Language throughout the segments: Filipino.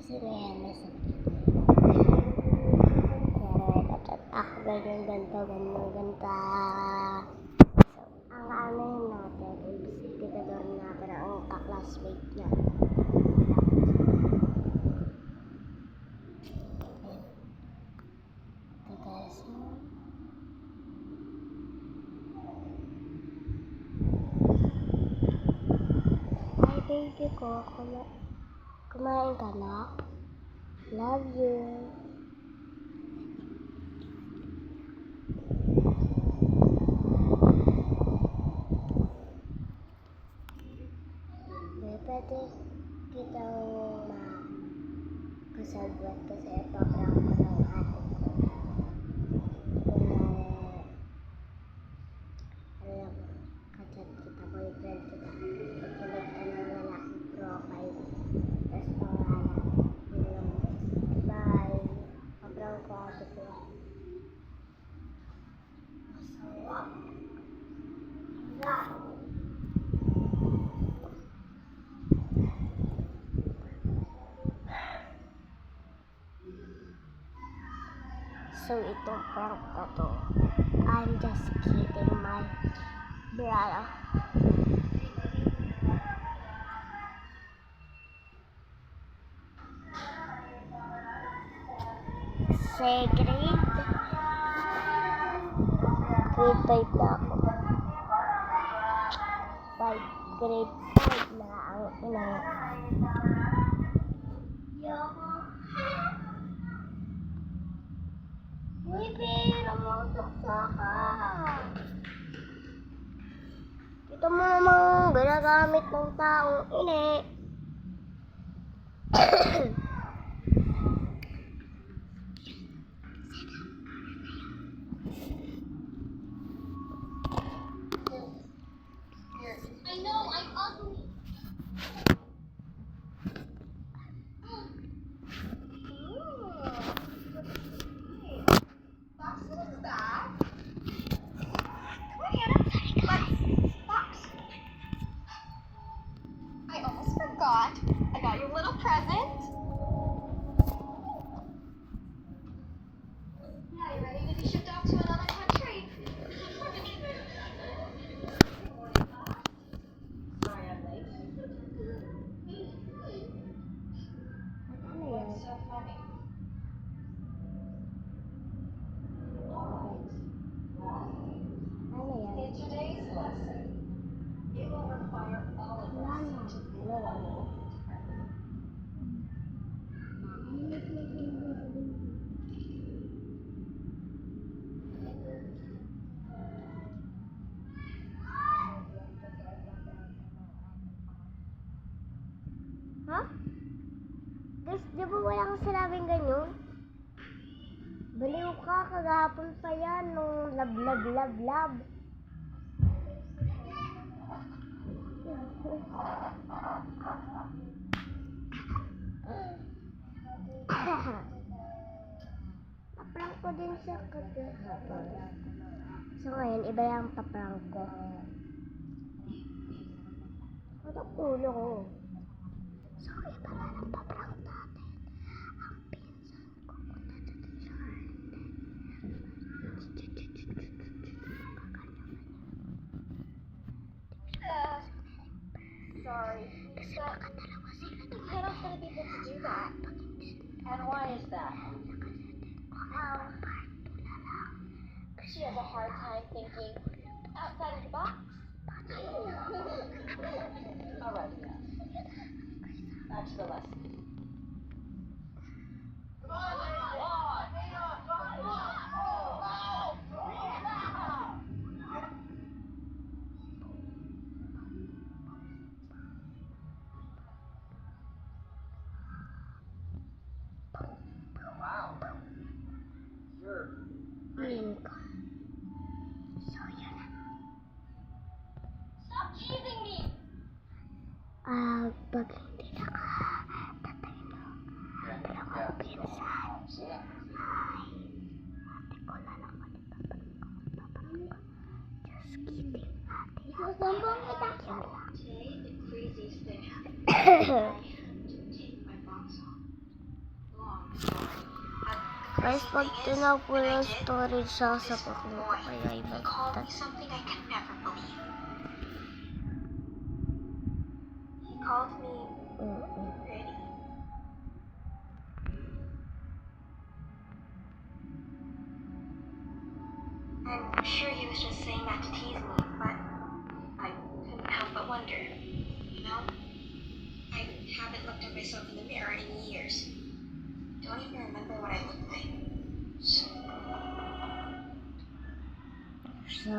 Kasi ngayon may sakit. Pero nagchat ako ganyan, ganito. So, ang ano yun natin, investigador natin ang ka-classmate niya. Hi baby ko, kumain ka na? Love you. Pwede kitang makasalbat kasi paprang ko ng ate ko. Alam mo, kachat kita, boyfriend kita. Pagkilig ka ng lalaking profile. Tapos pangalan. Yun lang. Bye. Paprang ko ate ko. Masawa. So, itong prank na to, I'm just kidding my brother. Say grade 5 na ako. Grade 5 na ang inang. Uy, pero mausok ka. Ito mo namang ginagamit ng taong ini. I know, I'm ugly. I got your little present. Now you're ready to be shipped off to another country. Sorry, I'm late. What's so funny? In today's lesson, it will require all of us to be alone. Ha? Guys, di ba walang sinabing ganyan? Baliw ka, kagahapon pa yan nung lab. Paprank ko din siya kagahapon. So ngayon, iba yung paprank ko. Ano ulo ko? So, iba na ng paprank natin. Ang pinsan ko punta dito sa Sorry. kasi makatalawa sila doon. I don't want people to do that. And why is that? She has a hard time thinking outside of the box. Alright, back to the lesson. Wow. Sure. So, yun na. Stop teasing me! Pag hindi nakatatino, pero kung pinsan, ate ko na lang ulit paprank ko. Just kidding, ate. Susambong kita. Yun lang. Today, the craziest thing happened. I had to take my box off. Guys, pag tinaw po yung storage, sasapakin ko kaya He called me ibagtat. something I can never believe. He called me pretty. I'm sure he was just saying that to tease me, but I couldn't help but wonder. You know? I haven't looked at myself in the mirror in years. Don't even remember what I look like. So,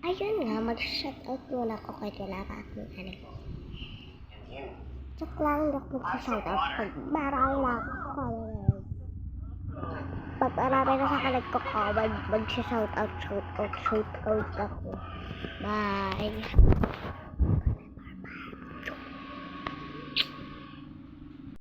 ayun nga, mag-shoutout muna ako kay Tilara at ng anak ko. Joke lang, hindi ako mag-shoutout pag marami na ako comment. Pag marami na sa kalag ko comment, mag-shoutout ako. Bye!